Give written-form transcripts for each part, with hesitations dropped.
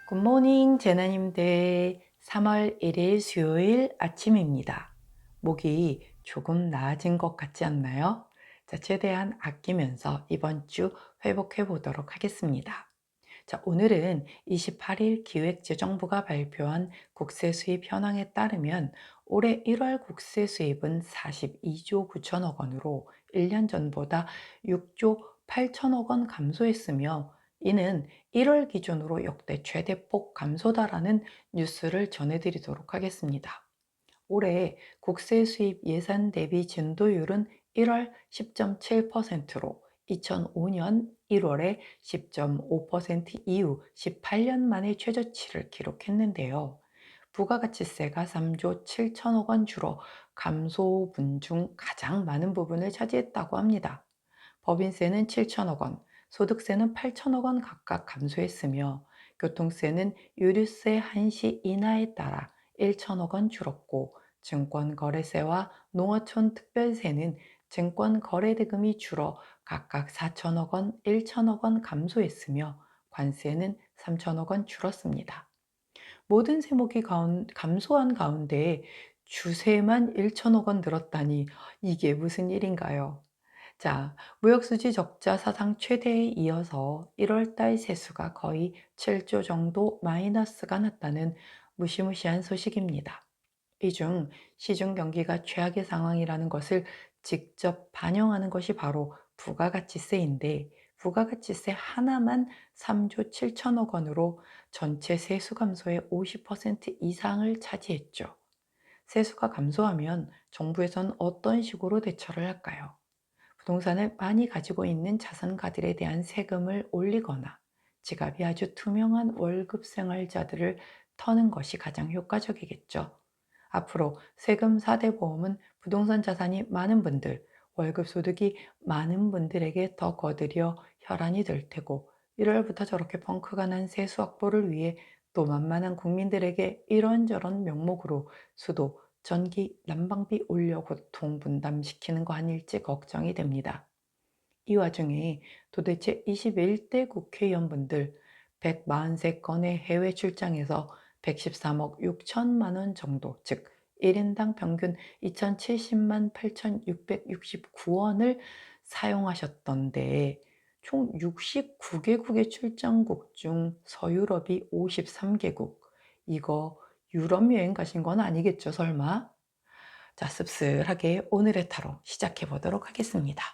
굿모닝 제나님들 3월 1일 수요일 아침입니다. 목이 조금 나아진 것 같지 않나요? 자, 최대한 아끼면서 이번 주 회복해 보도록 하겠습니다. 자, 오늘은 28일 기획재정부가 발표한 국세 수입 현황에 따르면 올해 1월 국세 수입은 42조 9천억 원으로 1년 전보다 6조 8천억 원 감소했으며 이는 1월 기준으로 역대 최대폭 감소다라는 뉴스를 전해드리도록 하겠습니다. 올해 국세 수입 예산 대비 증도율은 1월 10.7%로 2005년 1월에 10.5% 이후 18년 만에 최저치를 기록했는데요. 부가가치세가 3조 7천억 원 줄어 감소분 중 가장 많은 부분을 차지했다고 합니다. 법인세는 7천억 원, 소득세는 8천억 원 각각 감소했으며 교통세는 유류세 한시 인하에 따라 1천억 원 줄었고 증권거래세와 농어촌 특별세는 증권거래대금이 줄어 각각 4천억 원, 1천억 원 감소했으며 관세는 3천억 원 줄었습니다. 모든 세목이 감소한 가운데 주세만 1천억 원 늘었다니 이게 무슨 일인가요? 자, 무역수지 적자 사상 최대에 이어서 1월달 세수가 거의 7조 정도 마이너스가 났다는 무시무시한 소식입니다. 이 중 시중 경기가 최악의 상황이라는 것을 직접 반영하는 것이 바로 부가가치세인데 부가가치세 하나만 3조 7천억 원으로 전체 세수 감소의 50% 이상을 차지했죠. 세수가 감소하면 정부에선 어떤 식으로 대처를 할까요? 부동산을 많이 가지고 있는 자산가들에 대한 세금을 올리거나 지갑이 아주 투명한 월급 생활자들을 터는 것이 가장 효과적이겠죠. 앞으로 세금 4대 보험은 부동산 자산이 많은 분들, 월급 소득이 많은 분들에게 더 거들여 혈안이 될 테고 1월부터 저렇게 펑크가 난 세수 확보를 위해 또 만만한 국민들에게 이런저런 명목으로 수도, 전기, 난방비 올려 고통 분담시키는 거 아닐지 걱정이 됩니다. 이 와중에 도대체 21대 국회의원분들 143건의 해외 출장에서 113억 6천만 원 정도, 즉 1인당 평균 2,070만 8,669원을 사용하셨던데 총 69개국의 출장국 중 서유럽이 53개국. 이거 유럽 여행 가신 건 아니겠죠, 설마? 자, 씁쓸하게 오늘의 타로 시작해 보도록 하겠습니다.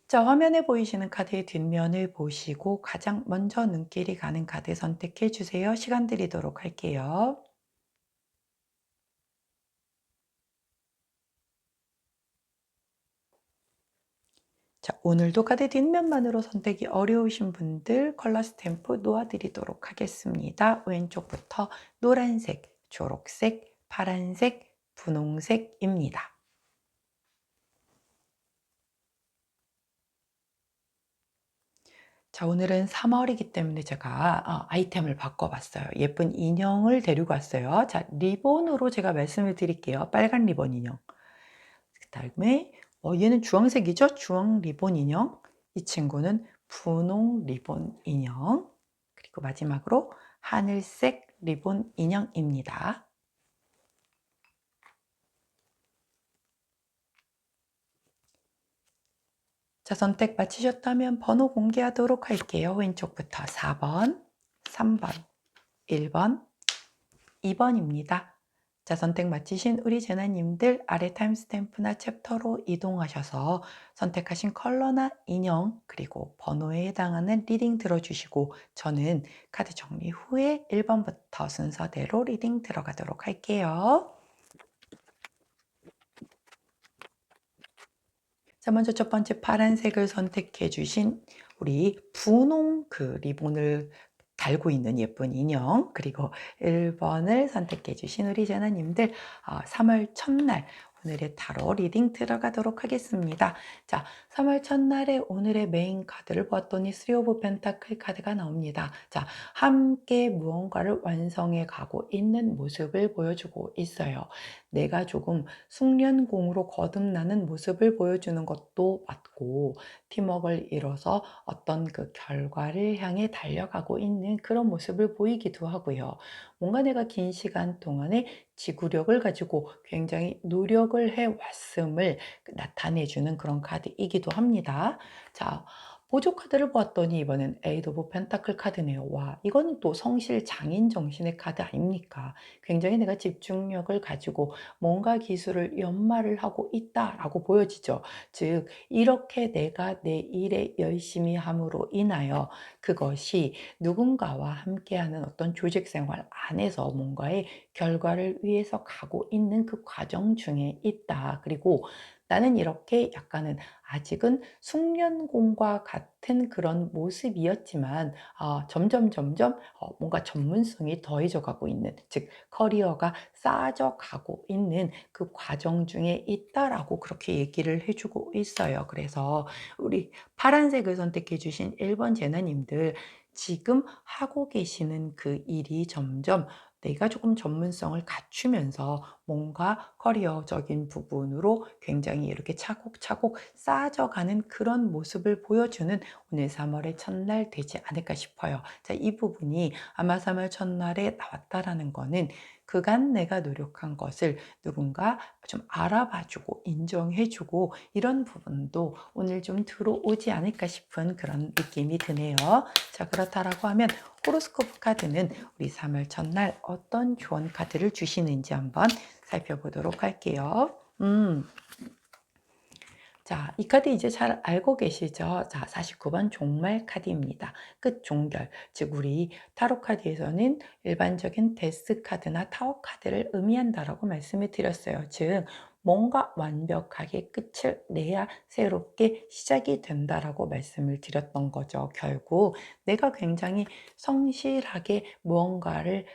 자, 화면에 보이시는 카드의 뒷면을 보시고 가장 먼저 눈길이 가는 카드 선택해 주세요. 시간 드리도록 할게요. 자, 오늘도 카드 뒷면만으로 선택이 어려우신 분들 컬러 스탬프 놓아드리도록 하겠습니다. 왼쪽부터 노란색, 초록색, 파란색, 분홍색입니다. 자, 오늘은 3월이기 때문에 제가 아이템을 바꿔봤어요. 예쁜 인형을 데리고 왔어요. 자, 리본으로 제가 말씀을 드릴게요. 빨간 리본 인형. 그 다음에 얘는 주황색이죠? 주황 리본 인형. 이 친구는 분홍 리본 인형. 그리고 마지막으로 하늘색 리본 인형입니다. 자, 선택 마치셨다면 번호 공개하도록 할게요. 왼쪽부터 4번, 3번, 1번, 2번입니다. 자, 선택 마치신 우리 제나님들 아래 타임스탬프나 챕터로 이동하셔서 선택하신 컬러나 인형 그리고 번호에 해당하는 리딩 들어주시고 저는 카드 정리 후에 1번부터 순서대로 리딩 들어가도록 할게요. 자, 먼저 첫 번째 파란색을 선택해 주신 우리 분홍 그 리본을 달고 있는 예쁜 인형, 그리고 1번을 선택해 주신 우리 제나님들, 3월 첫날 오늘의 타로 리딩 들어가도록 하겠습니다. 자, 3월 첫날에 오늘의 메인 카드를 보았더니 3 오브 펜타클 카드가 나옵니다. 자, 함께 무언가를 완성해 가고 있는 모습을 보여주고 있어요. 내가 조금 숙련공으로 거듭나는 모습을 보여주는 것도 맞고, 팀워크를 이뤄서 어떤 그 결과를 향해 달려가고 있는 그런 모습을 보이기도 하고요. 뭔가 내가 긴 시간 동안에 지구력을 가지고 굉장히 노력을 해 왔음을 나타내주는 그런 카드이기도 합니다. 자, 보조 카드를 보았더니 이번엔 에이드 오브 펜타클 카드네요. 와, 이거는 또 성실 장인 정신의 카드 아닙니까? 굉장히 내가 집중력을 가지고 뭔가 기술을 연마를 하고 있다라고 보여지죠. 즉, 이렇게 내가 내 일에 열심히 함으로 인하여 그것이 누군가와 함께하는 어떤 조직 생활 안에서 뭔가의 결과를 위해서 가고 있는 그 과정 중에 있다. 그리고 나는 이렇게 약간은 아직은 숙련공과 같은 그런 모습이었지만, 점점 뭔가 전문성이 더해져 가고 있는, 즉 커리어가 쌓아져 가고 있는 그 과정 중에 있다라고 그렇게 얘기를 해주고 있어요. 그래서 우리 파란색을 선택해 주신 1번 제나님들, 지금 하고 계시는 그 일이 점점 내가 조금 전문성을 갖추면서 뭔가 커리어적인 부분으로 굉장히 이렇게 차곡차곡 쌓아져가는 그런 모습을 보여주는 오늘 3월의 첫날 되지 않을까 싶어요. 자, 이 부분이 아마 3월 첫날에 나왔다라는 거는 그간 내가 노력한 것을 누군가 좀 알아봐주고 인정해주고 이런 부분도 오늘 좀 들어오지 않을까 싶은 그런 느낌이 드네요. 자, 그렇다라고 하면 호로스코프 카드는 우리 3월 첫날 어떤 조언 카드를 주시는지 한번 살펴보도록 할게요. 자, 이 카드 이제 잘 알고 계시죠? 자, 49번 종말 카드입니다. 끝 종결. 즉, 우리 타로 카드에서는 일반적인 데스 카드나 타워 카드를 의미한다라고 말씀을 드렸어요. 즉, 뭔가 완벽하게 끝을 내야 새롭게 시작이 된다라고 말씀을 드렸던 거죠. 결국 내가 굉장히 성실하게 무언가를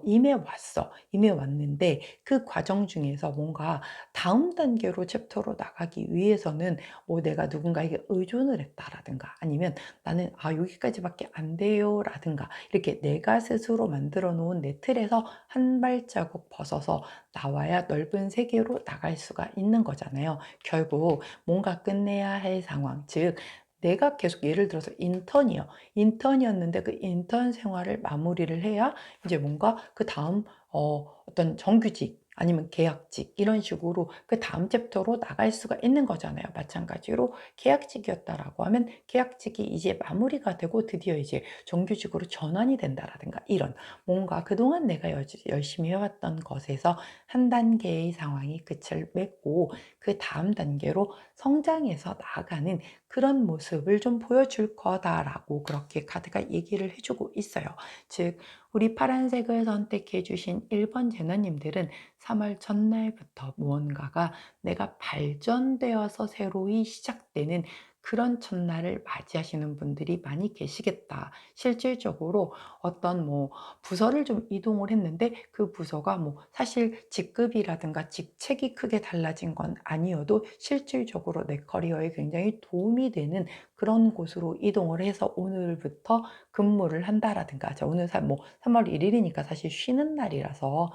임해 왔는데 그 과정 중에서 뭔가 다음 단계로 챕터로 나가기 위해서는 뭐 내가 누군가에게 의존을 했다라든가 아니면 나는 여기까지밖에 안 돼요라든가 이렇게 내가 스스로 만들어 놓은 내 틀에서 한 발자국 벗어서 나와야 넓은 세계로 나갈 수가 있는 거잖아요. 결국 뭔가 끝내야 할 상황, 즉 내가 계속 예를 들어서 인턴이었는데 그 인턴 생활을 마무리를 해야 이제 뭔가 그 다음 어떤 정규직 아니면 계약직 이런 식으로 그 다음 챕터로 나갈 수가 있는 거잖아요. 마찬가지로 계약직이었다라고 하면 계약직이 이제 마무리가 되고 드디어 이제 정규직으로 전환이 된다라든가 이런 뭔가 그동안 내가 열심히 해왔던 것에서 한 단계의 상황이 끝을 맺고 그 다음 단계로 성장해서 나아가는 그런 모습을 좀 보여줄 거다라고 그렇게 카드가 얘기를 해주고 있어요. 즉 우리 파란색을 선택해 주신 1번 제너님들은 3월 첫날부터 무언가가 내가 발전되어서 새로이 시작되는 그런 첫날을 맞이하시는 분들이 많이 계시겠다. 실질적으로 어떤 부서를 좀 이동을 했는데 그 부서가 사실 직급이라든가 직책이 크게 달라진 건 아니어도 실질적으로 내 커리어에 굉장히 도움이 되는 그런 곳으로 이동을 해서 오늘부터 근무를 한다라든가. 오늘 3월 1일이니까 사실 쉬는 날이라서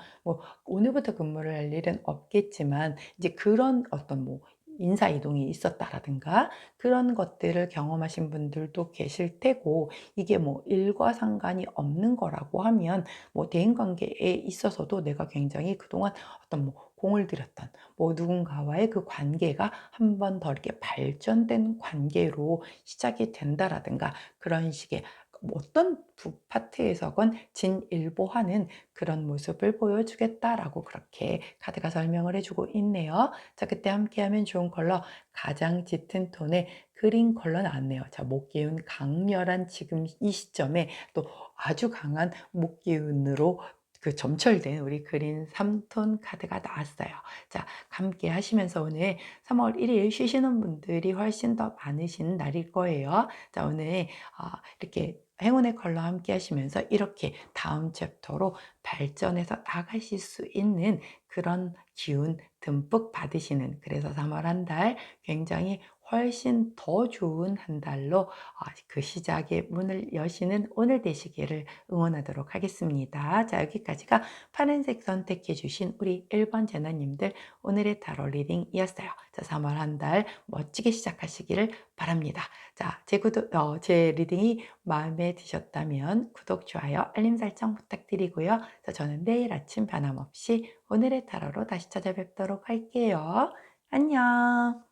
오늘부터 근무를 할 일은 없겠지만 이제 그런 어떤 인사 이동이 있었다라든가 그런 것들을 경험하신 분들도 계실 테고, 이게 일과 상관이 없는 거라고 하면 대인 관계에 있어서도 내가 굉장히 그동안 어떤 공을 들였던 누군가와의 그 관계가 한 번 더 이렇게 발전된 관계로 시작이 된다라든가 그런 식의 어떤 파트에서건 진일보하는 그런 모습을 보여주겠다라고 그렇게 카드가 설명을 해주고 있네요. 자, 그때 함께하면 좋은 컬러 가장 짙은 톤의 그린 컬러 나왔네요. 자, 목기운 강렬한 지금 이 시점에 또 아주 강한 목기운으로 그 점철된 우리 그린 3톤 카드가 나왔어요. 자, 함께 하시면서 오늘 3월 1일 쉬시는 분들이 훨씬 더 많으신 날일 거예요. 자, 오늘 이렇게 행운의 컬러 함께 하시면서 이렇게 다음 챕터로 발전해서 나가실 수 있는 그런 기운 듬뿍 받으시는, 그래서 3월 한 달 굉장히 훨씬 더 좋은 한 달로 그 시작의 문을 여시는 오늘 되시기를 응원하도록 하겠습니다. 자, 여기까지가 파란색 선택해 주신 우리 1번 제너님들 오늘의 타로 리딩이었어요. 자, 3월 한 달 멋지게 시작하시기를 바랍니다. 자, 제 리딩이 마음에 드셨다면 구독, 좋아요, 알림 설정 부탁드리고요. 자, 저는 내일 아침 변함없이 오늘의 타로로 다시 찾아뵙도록 할게요. 안녕.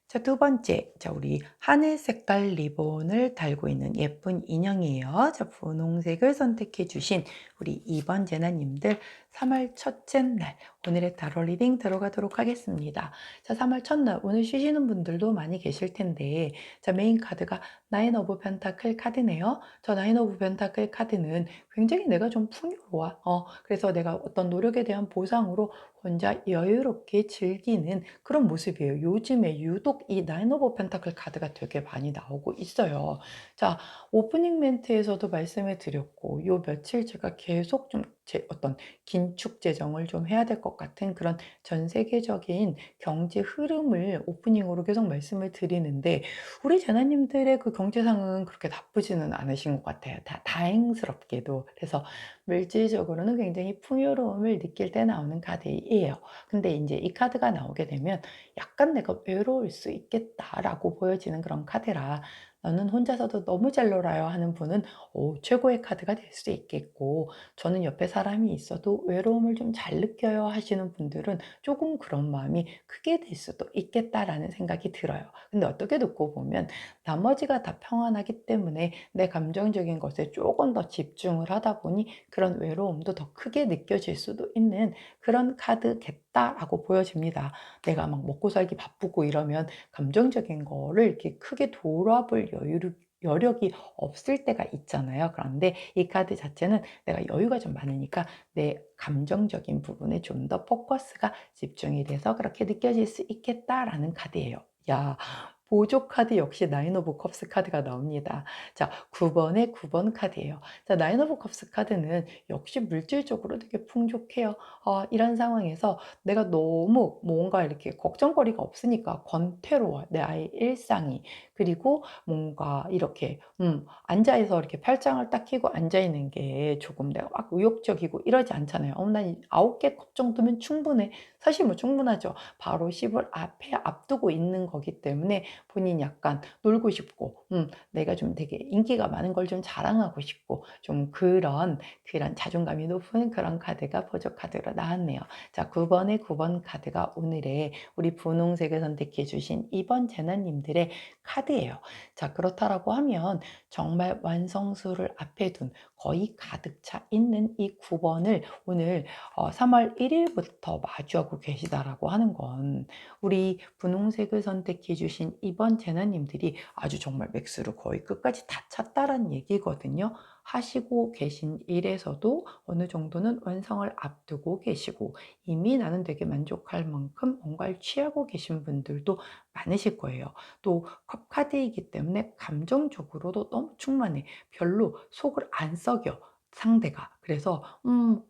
자, 두 번째. 자, 우리 하늘 색깔 리본을 달고 있는 예쁜 인형이에요. 자, 분홍색을 선택해 주신 우리 2번 제나님들 3월 첫째 날 오늘의 타로 리딩 들어가도록 하겠습니다. 자, 3월 첫날 오늘 쉬시는 분들도 많이 계실 텐데, 자, 메인 카드가 나인 오브 펜타클 카드네요. 저 나인 오브 펜타클 카드는 굉장히 내가 좀 풍요로워. 그래서 내가 어떤 노력에 대한 보상으로 혼자 여유롭게 즐기는 그런 모습이에요. 요즘에 유독 이 나인 오브 펜타클 카드가 되게 많이 나오고 있어요. 자, 오프닝 멘트에서도 말씀을 드렸고, 요 며칠 제가 계속 좀 제 어떤 긴축 재정을 좀 해야 될 것 같은 그런 전 세계적인 경제 흐름을 오프닝으로 계속 말씀을 드리는데, 우리 재나님들의 그 경제상은 그렇게 나쁘지는 않으신 것 같아요. 다행스럽게도. 그래서 물질적으로는 굉장히 풍요로움을 느낄 때 나오는 카드예요. 근데 이제 이 카드가 나오게 되면 약간 내가 외로울 수 있겠다라고 보여지는 그런 카드라, 나는 혼자서도 너무 잘 놀아요 하는 분은 최고의 카드가 될 수 있겠고, 저는 옆에 사람이 있어도 외로움을 좀 잘 느껴요 하시는 분들은 조금 그런 마음이 크게 될 수도 있겠다라는 생각이 들어요. 근데 어떻게 듣고 보면 나머지가 다 평안하기 때문에 내 감정적인 것에 조금 더 집중을 하다 보니 그런 외로움도 더 크게 느껴질 수도 있는 그런 카드겠다라고 보여집니다. 내가 막 먹고 살기 바쁘고 이러면 감정적인 거를 이렇게 크게 돌아볼 여력이 없을 때가 있잖아요. 그런데 이 카드 자체는 내가 여유가 좀 많으니까 내 감정적인 부분에 좀 더 포커스가 집중이 돼서 그렇게 느껴질 수 있겠다라는 카드예요. 야, 보조 카드 역시 나인 오브 컵스 카드가 나옵니다. 자, 9번의 9번 카드예요. 자, 나인 오브 컵스 카드는 역시 물질적으로 되게 풍족해요. 이런 상황에서 내가 너무 뭔가 이렇게 걱정거리가 없으니까 권태로워. 내 아이 일상이. 그리고 뭔가 이렇게 앉아서 이렇게 팔짱을 딱 끼고 앉아 있는 게 조금 내가 막 의욕적이고 이러지 않잖아요. 난 9개 컵 정도면 충분해. 사실 뭐 충분하죠. 바로 10을 앞에 앞두고 있는 거기 때문에 본인이 약간 놀고 싶고, 내가 좀 되게 인기가 많은 걸 좀 자랑하고 싶고, 좀 그런 자존감이 높은 그런 카드가 보조 카드로 나왔네요. 자, 9번의 9번 카드가 오늘의 우리 분홍색을 선택해 주신 2번 제나님들의 카드예요. 자, 그렇다라고 하면 정말 완성수를 앞에 둔 거의 가득 차 있는 이 9번을 오늘 3월 1일부터 마주하고 계시다라고 하는 건, 우리 분홍색을 선택해 주신 이번 제너님들이 아주 정말 맥스를 거의 끝까지 다 찼다라는 얘기거든요. 하시고 계신 일에서도 어느 정도는 완성을 앞두고 계시고, 이미 나는 되게 만족할 만큼 뭔가를 취하고 계신 분들도 많으실 거예요. 또 컵카드이기 때문에 감정적으로도 너무 충만해. 별로 속을 안 썩여, 상대가. 그래서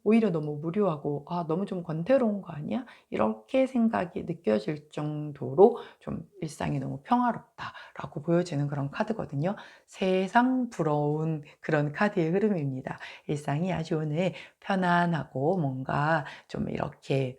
오히려 너무 무료하고 너무 좀 권태로운 거 아니야? 이렇게 생각이 느껴질 정도로 좀 일상이 너무 평화롭다라고 보여지는 그런 카드거든요. 세상 부러운 그런 카드의 흐름입니다. 일상이 아주 오늘 편안하고 뭔가 좀 이렇게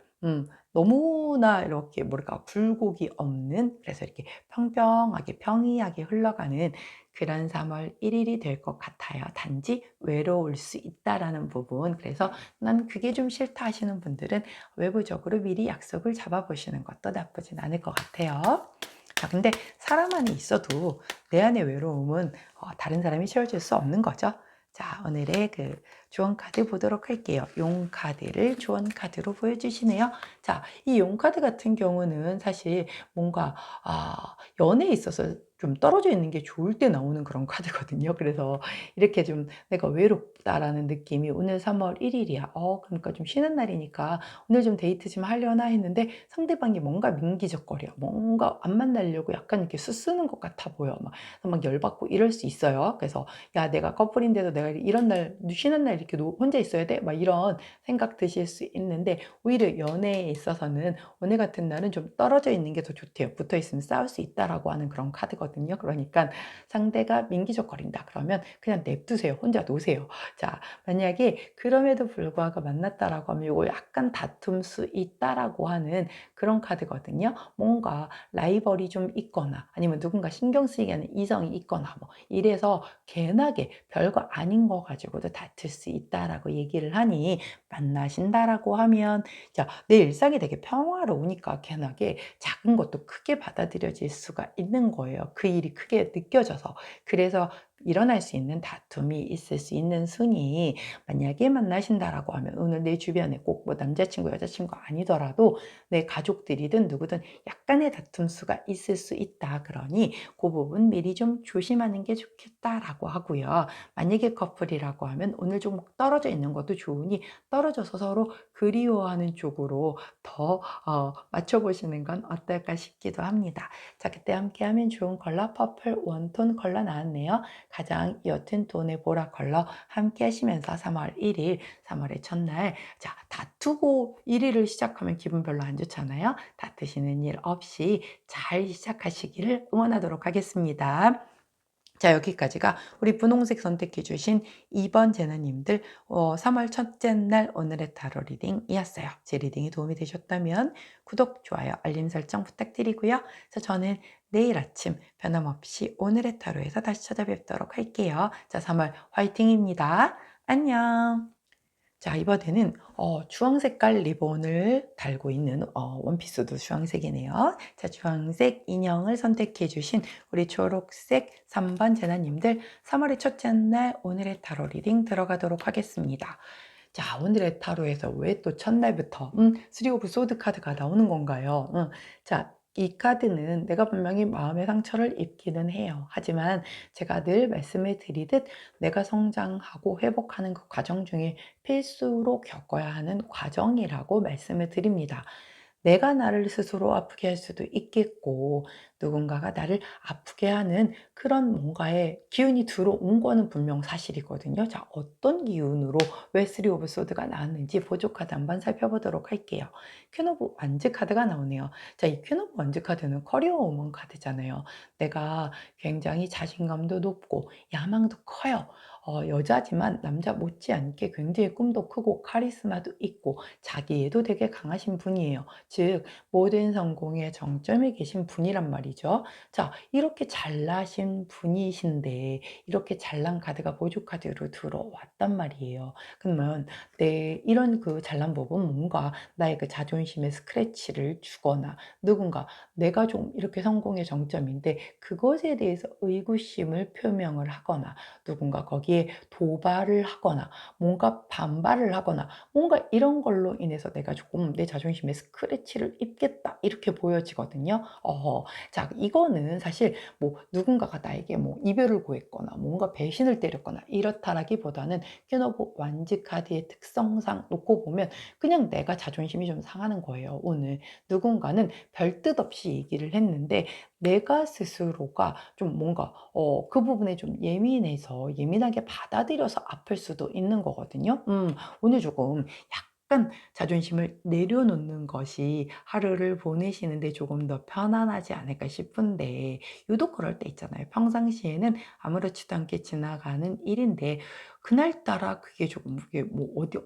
너무나 이렇게 뭐랄까 굴곡이 없는, 그래서 이렇게 평평하게 평이하게 흘러가는 그런 3월 1일이 될 것 같아요. 단지 외로울 수 있다라는 부분. 그래서 난 그게 좀 싫다 하시는 분들은 외부적으로 미리 약속을 잡아보시는 것도 나쁘진 않을 것 같아요. 자, 근데 사람 안에 있어도 내 안의 외로움은 다른 사람이 채워줄 수 없는 거죠. 자, 오늘의 그 조언 카드 보도록 할게요. 용 카드를 조언 카드로 보여주시네요. 자, 이 용 카드 같은 경우는 사실 뭔가 연애에 있어서 좀 떨어져 있는 게 좋을 때 나오는 그런 카드거든요. 그래서 이렇게 좀 '내가 외롭다.'라는 느낌이 오늘 3월 1 일이야. 그러니까 좀 쉬는 날이니까 '오늘 좀 데이트 좀 하려나?' 했는데 상대방이 뭔가 민기적거려. 뭔가 안 만나려고 약간 이렇게 수쓰는 것 같아 보여. 막 열받고 이럴 수 있어요. 그래서 '야 내가 커플인데도 내가 이런 날 쉬는 날 이렇게 혼자 있어야 돼?' 막 이런 생각 드실 수 있는데 오히려 연애에 있어서는 오늘 같은 날은 좀 떨어져 있는 게 더 좋대요. "붙어 있으면 싸울 수 있다."라고 하는 그런 카드거든요. 그러니까 상대가 민기적거린다 그러면 그냥 냅두세요. 혼자 노세요. 자, 만약에 그럼에도 불구하고 만났다라고 하면 요거 약간 다툼 수 있다라고 하는 그런 카드거든요. 뭔가 라이벌이 좀 있거나 아니면 누군가 신경 쓰이게 하는 이성이 있거나 뭐 이래서 괜하게 별거 아닌 거 가지고도 다툴 수 있다라고 얘기를 하니 만나신다라고 하면 자, 내 일상이 되게 평화로우니까 괜하게 작은 것도 크게 받아들여질 수가 있는 거예요. 그 일이 크게 느껴져서. 그래서 일어날 수 있는 다툼이 있을 수 있는 순이 만약에 만나신다라고 하면 오늘 내 주변에 꼭 뭐 남자친구, 여자친구 아니더라도 내 가족들이든 누구든 약간의 다툼수가 있을 수 있다. 그러니 그 부분 미리 좀 조심하는 게 좋겠다라고 하고요. 만약에 커플이라고 하면 오늘 좀 떨어져 있는 것도 좋으니 떨어져서 서로 그리워하는 쪽으로 더 맞춰보시는 건 어떨까 싶기도 합니다. 자, 그때 함께하면 좋은 컬러 퍼플 웜톤 컬러 나왔네요. 가장 옅은 톤의 보라 컬러 함께 하시면서 3월 1일, 3월의 첫날 자, 다투고 1일을 시작하면 기분 별로 안 좋잖아요. 다투시는 일 없이 잘 시작하시기를 응원하도록 하겠습니다. 자, 여기까지가 우리 분홍색 선택해 주신 2번 제너님들 3월 첫째 날 오늘의 타로 리딩이었어요. 제 리딩이 도움이 되셨다면 구독, 좋아요, 알림 설정 부탁드리고요. 자, 저는 내일 아침 변함없이 오늘의 타로에서 다시 찾아뵙도록 할게요. 자, 3월 화이팅입니다. 안녕. 자, 이번에는 주황 색깔 리본을 달고 있는 원피스도 주황색이네요. 자, 주황색 인형을 선택해 주신 우리 초록색 3번 제나님들 3월의 첫째 날 오늘의 타로 리딩 들어가도록 하겠습니다. 자, 오늘의 타로에서 왜 또 첫날부터 3 오브 소드 카드가 나오는 건가요? 자, 이 카드는 내가 분명히 마음의 상처를 입기는 해요. 하지만 제가 늘 말씀을 드리듯 내가 성장하고 회복하는 그 과정 중에 필수로 겪어야 하는 과정이라고 말씀을 드립니다. 내가 나를 스스로 아프게 할 수도 있겠고 누군가가 나를 아프게 하는 그런 뭔가의 기운이 들어온 거는 분명 사실이거든요. 자, 어떤 기운으로 왜 3 오브 소드가 나왔는지 보조 카드 한번 살펴보도록 할게요. 퀸 오브 완즈 카드가 나오네요. 자, 이 퀸 오브 완즈 카드는 커리어 우먼 카드잖아요. 내가 굉장히 자신감도 높고 야망도 커요. 여자지만 남자 못지않게 굉장히 꿈도 크고 카리스마도 있고 자기애도 되게 강하신 분이에요. 즉 모든 성공의 정점에 계신 분이란 말이죠. 자, 이렇게 잘나신 분이신데 이렇게 잘난 카드가 보조 카드로 들어왔단 말이에요. 그러면 내 이런 그 잘난 법은 뭔가 나의 그 자존심에 스크래치를 주거나 누군가 내가 좀 이렇게 성공의 정점인데 그것에 대해서 의구심을 표명을 하거나 누군가 거기에 도발을 하거나 뭔가 반발을 하거나 뭔가 이런 걸로 인해서 내가 조금 내 자존심에 스크래치를 입겠다 이렇게 보여지거든요. 자, 이거는 사실 뭐 누군가가 나에게 뭐 이별을 고했거나 뭔가 배신을 때렸거나 이렇다라기보다는 퀸 오브 완즈 카드의 특성상 놓고 보면 그냥 내가 자존심이 좀 상하는 거예요. 오늘 누군가는 별 뜻 없이 얘기를 했는데 내가 스스로가 좀 뭔가 그 부분에 좀 예민하게 받아들여서 아플 수도 있는 거거든요. 오늘 조금 약간 자존심을 내려놓는 것이 하루를 보내시는데 조금 더 편안하지 않을까 싶은데 유독 그럴 때 있잖아요. 평상시에는 아무렇지도 않게 지나가는 일인데 그날따라 그게 조금 그게 뭐 어디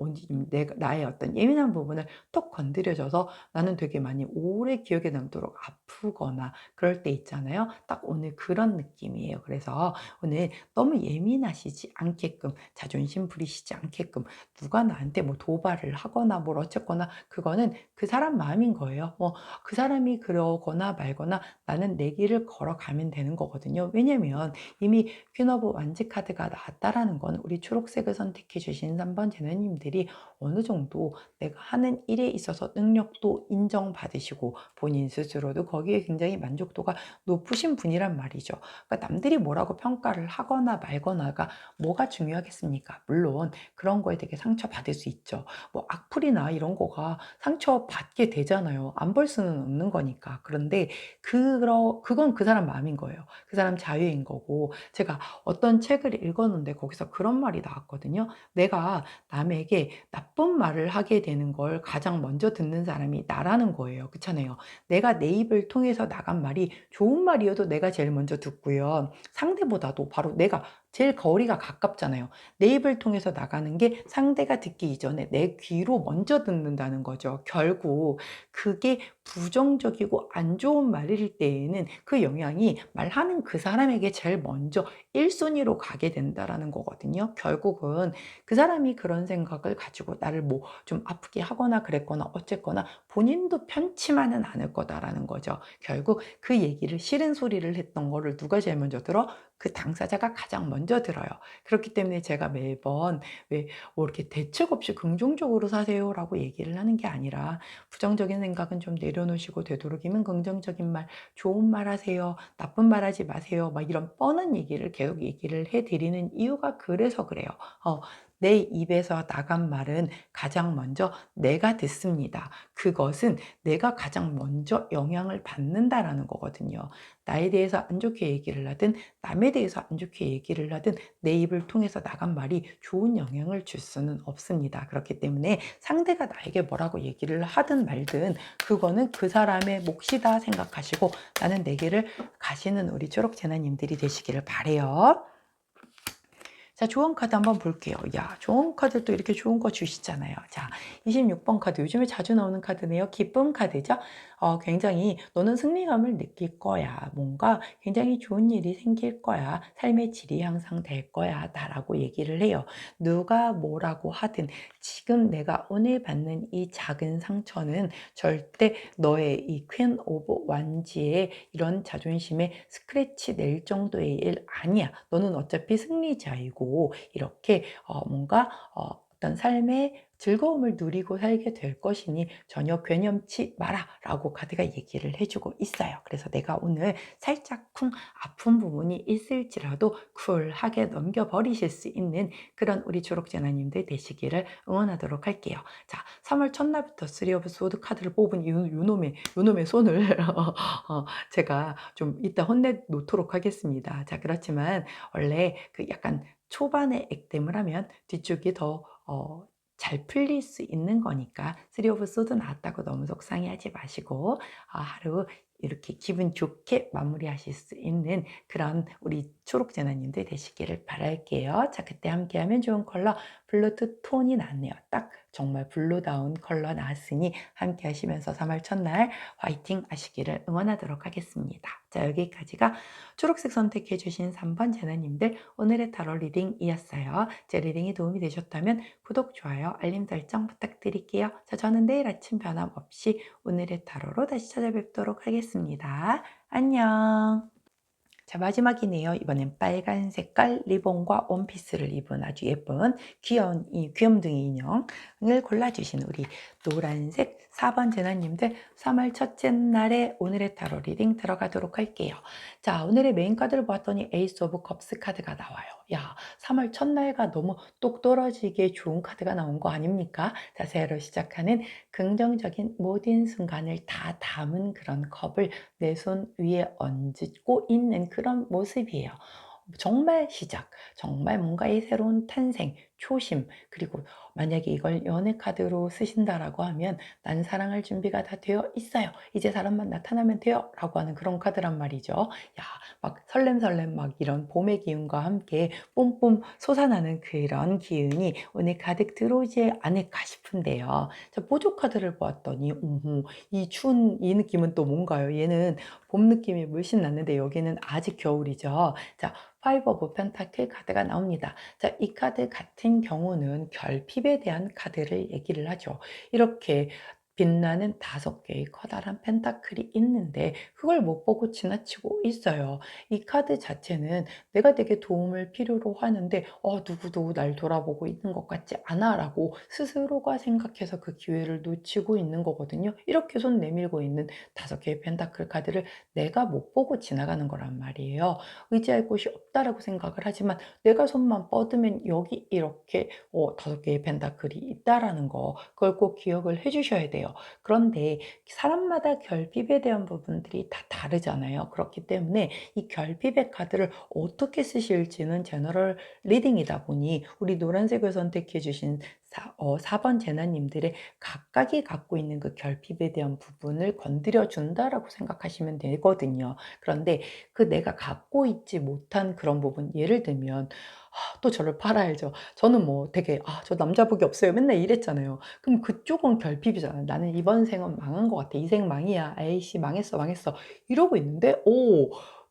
내가 나의 어떤 예민한 부분을 톡 건드려져서 나는 되게 많이 오래 기억에 남도록 아프거나 그럴 때 있잖아요. 딱 오늘 그런 느낌이에요. 그래서 오늘 너무 예민하시지 않게끔 자존심 부리시지 않게끔 누가 나한테 뭐 도발을 하거나 하거나 뭘 어쨌거나 그거는 그 사람 마음인 거예요. 그 사람이 그러거나 말거나 나는 내 길을 걸어가면 되는 거거든요. 왜냐면 이미 퀸 오브 완지 카드가 나왔다라는 건 우리 초록색을 선택해 주신 3번 제너님들이 어느 정도 내가 하는 일에 있어서 능력도 인정받으시고 본인 스스로도 거기에 굉장히 만족도가 높으신 분이란 말이죠. 그러니까 남들이 뭐라고 평가를 하거나 말거나가 뭐가 중요하겠습니까? 물론 그런 거에 되게 상처받을 수 있죠. 뭐 악플이나 이런 거가 상처받게 되잖아요. 안 볼 수는 없는 거니까. 그런데 그건 그 사람 마음인 거예요. 그 사람 자유인 거고 제가 어떤 책을 읽었는데 거기서 그런 말이 나왔거든요. 내가 남에게 나쁜 말을 하게 되는 걸 가장 먼저 듣는 사람이 나라는 거예요. 그렇잖아요. 내가 내 입을 통해서 나간 말이 좋은 말이어도 내가 제일 먼저 듣고요. 상대보다도 바로 내가 제일 거리가 가깝잖아요. 내 입을 통해서 나가는 게 상대가 듣기 이전에 내 귀로 먼저 듣는다는 거죠. 결국 그게 부정적이고 안 좋은 말일 때에는 그 영향이 말하는 그 사람에게 제일 먼저 1순위로 가게 된다라는 거거든요. 결국은 그 사람이 그런 생각을 가지고 나를 뭐 좀 아프게 하거나 그랬거나 어쨌거나 본인도 편치만은 않을 거다라는 거죠. 결국 그 얘기를 싫은 소리를 했던 거를 누가 제일 먼저 들어? 그 당사자가 가장 먼저 들어요. 그렇기 때문에 제가 매번 왜 뭐 이렇게 대책 없이 긍정적으로 사세요라고 얘기를 하는 게 아니라 부정적인 생각은 좀 내려놓으시고 되도록이면 긍정적인 말, 좋은 말 하세요. 나쁜 말 하지 마세요. 막 이런 뻔한 얘기를 계속 얘기를 해드리는 이유가 그래서 그래요. 내 입에서 나간 말은 가장 먼저 내가 듣습니다. 그것은 내가 가장 먼저 영향을 받는다라는 거거든요. 나에 대해서 안 좋게 얘기를 하든 남에 대해서 안 좋게 얘기를 하든 내 입을 통해서 나간 말이 좋은 영향을 줄 수는 없습니다. 그렇기 때문에 상대가 나에게 뭐라고 얘기를 하든 말든 그거는 그 사람의 몫이다 생각하시고 나는 내 길을 가시는 우리 초록재나님들이 되시기를 바래요. 자, 좋은 카드 한번 볼게요. 야, 좋은 카드 또 이렇게 좋은 거 주시잖아요. 자, 26번 카드. 요즘에 자주 나오는 카드네요. 기쁨 카드죠. 굉장히 너는 승리감을 느낄 거야. 뭔가 굉장히 좋은 일이 생길 거야. 삶의 질이 향상될 거야. 다라고 얘기를 해요. 누가 뭐라고 하든 지금 내가 오늘 받는 이 작은 상처는 절대 너의 이 퀸 오브 완지의 이런 자존심에 스크래치 낼 정도의 일 아니야. 너는 어차피 승리자이고 이렇게 뭔가 어떤 삶의 즐거움을 누리고 살게 될 것이니 전혀 괴념치 마라 라고 카드가 얘기를 해주고 있어요. 그래서 내가 오늘 살짝 쿵 아픈 부분이 있을지라도 쿨하게 넘겨버리실 수 있는 그런 우리 초록재나님들 되시기를 응원하도록 할게요. 자, 3월 첫날부터 3 오브 소드 카드를 뽑은 요놈의 손을 제가 좀 이따 혼내놓도록 하겠습니다. 자, 그렇지만 원래 그 약간 초반에 액땜을 하면 뒤쪽이 더 잘 풀릴 수 있는 거니까 3 오브 소드 나왔다고 너무 속상해하지 마시고 하루 이렇게 기분 좋게 마무리하실 수 있는 그런 우리 초록재나님들 되시기를 바랄게요. 자, 그때 함께하면 좋은 컬러 블루 톤이 나왔네요. 딱 정말 블루다운 컬러 나왔으니 함께 하시면서 3월 첫날 화이팅 하시기를 응원하도록 하겠습니다. 자, 여기까지가 초록색 선택해 주신 3번 제나님들 오늘의 타로 리딩이었어요. 제 리딩이 도움이 되셨다면 구독, 좋아요, 알림 설정 부탁드릴게요. 자, 저는 내일 아침 변함없이 오늘의 타로로 다시 찾아뵙도록 하겠습니다. 안녕. 자, 마지막이네요. 이번엔 빨간 색깔 리본과 원피스를 입은 아주 예쁜 귀여운 이 귀염둥이 인형을 골라주신 우리 노란색 4번 제나님들 3월 첫째 날에 오늘의 타로 리딩 들어가도록 할게요. 자, 오늘의 메인 카드를 보았더니 에이스 오브 컵스 카드가 나와요. 야, 3월 첫날과 너무 똑 떨어지게 좋은 카드가 나온 거 아닙니까? 자, 새로 시작하는 긍정적인 모든 순간을 다 담은 그런 컵을 내 손 위에 얹고 있는 그런 모습이에요. 정말 시작, 정말 뭔가의 새로운 탄생, 초심, 그리고 만약에 이걸 연애 카드로 쓰신다라고 하면 난 사랑할 준비가 다 되어 있어요. 이제 사람만 나타나면 돼요. 라고 하는 그런 카드란 말이죠. 야, 막 설렘설렘 막 이런 봄의 기운과 함께 뿜뿜 솟아나는 그런 기운이 오늘 가득 들어오지 않을까 싶은데요. 자, 보조 카드를 보았더니, 이 추운 이 느낌은 또 뭔가요? 얘는 봄 느낌이 물씬 났는데 여기는 아직 겨울이죠. 자, 파이브 오브 펜타클 카드가 나옵니다. 자, 이 카드 같은 경우는 결핍 결핍에 대한 카드를 얘기를 하죠. 이렇게 빛나는 5개의 커다란 펜타클이 있는데 그걸 못 보고 지나치고 있어요. 이 카드 자체는 내가 되게 도움을 필요로 하는데 누구도 날 돌아보고 있는 것 같지 않아라고 스스로가 생각해서 그 기회를 놓치고 있는 거거든요. 이렇게 손 내밀고 있는 5개의 펜타클 카드를 내가 못 보고 지나가는 거란 말이에요. 의지할 곳이 없다라고 생각을 하지만 내가 손만 뻗으면 여기 이렇게 5개의 펜타클이 있다라는 거, 그걸 꼭 기억을 해 주셔야 돼요. 그런데 사람마다 결핍에 대한 부분들이 다 다르잖아요. 그렇기 때문에 이 결핍의 카드를 어떻게 쓰실지는 제너럴 리딩이다 보니 우리 노란색을 선택해 주신 4번 제나님들의 각각이 갖고 있는 그 결핍에 대한 부분을 건드려 준다라고 생각하시면 되거든요. 그런데 그 내가 갖고 있지 못한 그런 부분, 예를 들면 또 저를 팔아야죠. 저는 뭐 되게 저 남자 복이 없어요." 맨날 이랬잖아요. 그럼 그쪽은 결핍이잖아요. '나는 이번 생은 망한 것 같아. 이 생 망이야. 에이씨 망했어, 망했어.' 이러고 있는데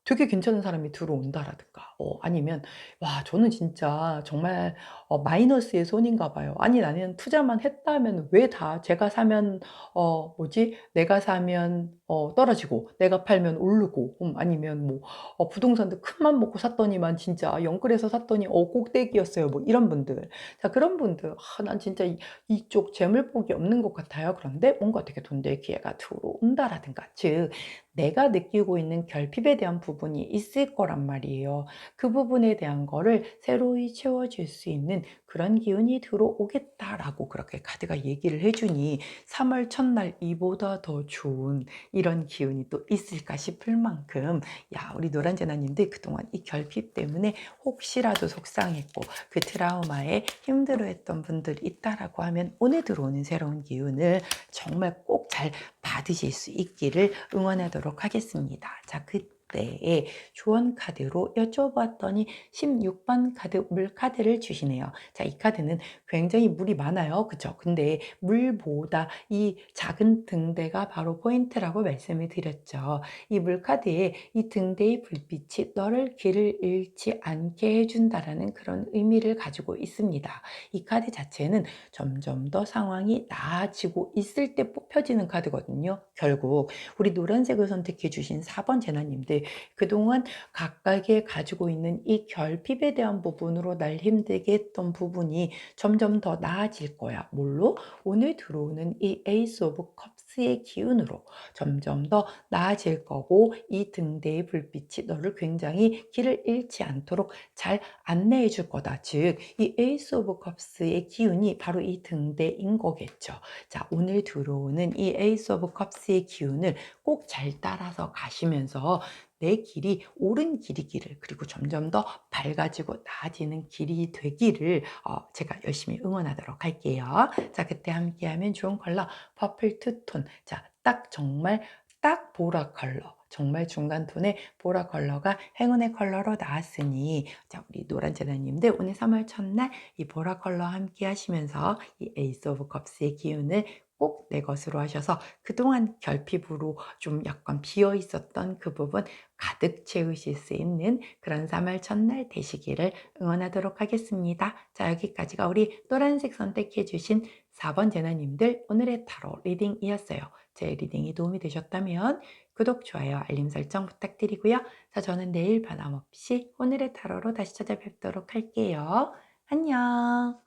되게 괜찮은 사람이 들어온다라든가, 아니면 '와 저는 진짜 정말 마이너스의 손인가 봐요. 아니 나는 투자만 했다면 왜 다 제가 사면 내가 사면 떨어지고 내가 팔면 오르고 아니면 뭐 부동산도 큰맘 먹고 샀더니만 진짜 영끌에서 샀더니 꼭대기였어요.' 뭐 이런 분들. 자 그런 분들 '난 진짜 이쪽 재물복이 없는 것 같아요.' 그런데 뭔가 되게 돈 될 기회가 들어온다라든가, 즉 내가 느끼고 있는 결핍에 대한 부분이 있을 거란 말이에요. 그 부분에 대한 거를 새로이 채워줄 수 있는 그런 기운이 들어오겠다라고 그렇게 카드가 얘기를 해 주니 3월 첫날 이보다 더 좋은 이런 기운이 또 있을까 싶을 만큼, 야 우리 노란재나님들 그동안 이 결핍 때문에 혹시라도 속상했고 그 트라우마에 힘들어했던 분들이 있다라고 하면 오늘 들어오는 새로운 기운을 정말 꼭 잘 받으실 수 있기를 응원하도록 하겠습니다. 자, 그때의 조언 카드로 여쭤봤더니 16번 카드, 물 카드를 주시네요. 자, 이 카드는 굉장히 물이 많아요. 그쵸? 근데 물보다 이 작은 등대가 바로 포인트라고 말씀을 드렸죠. 이 물 카드에 이 등대의 불빛이 너를 길을 잃지 않게 해준다라는 그런 의미를 가지고 있습니다. 이 카드 자체는 점점 더 상황이 나아지고 있을 때 뽑혀지는 카드거든요. 결국 우리 노란색을 선택해 주신 4번 제나님들, 그동안 각각의 가지고 있는 이 결핍에 대한 부분으로 날 힘들게 했던 부분이 점점 더 나아질 거야. 뭘로? 오늘 들어오는 이 에이스 오브 컵스의 기운으로 점점 더 나아질 거고, 이 등대의 불빛이 너를 굉장히 길을 잃지 않도록 잘 안내해 줄 거다. 즉, 이 에이스 오브 컵스의 기운이 바로 이 등대인 거겠죠. 자, 오늘 들어오는 이 에이스 오브 컵스의 기운을 꼭 잘 따라서 가시면서 내 길이 옳은 길이기를, 그리고 점점 더 밝아지고 나아지는 길이 되기를 제가 열심히 응원하도록 할게요. 자, 그때 함께하면 좋은 컬러 퍼플 투톤. 자, 딱 정말 딱 보라 컬러, 정말 중간 톤의 보라 컬러가 행운의 컬러로 나왔으니, 자 우리 노란 제나님들 오늘 3월 첫날 이 보라 컬러 함께 하시면서 이 에이스 오브 컵스의 기운을 꼭 내 것으로 하셔서 그동안 결핍으로 좀 약간 비어 있었던 그 부분 가득 채우실 수 있는 그런 3월 첫날 되시기를 응원하도록 하겠습니다. 자, 여기까지가 우리 노란색 선택해 주신 4번 제나님들 오늘의 타로 리딩이었어요. 제 리딩이 도움이 되셨다면 구독, 좋아요, 알림 설정 부탁드리고요. 자, 저는 내일 변함없이 오늘의 타로로 다시 찾아뵙도록 할게요. 안녕.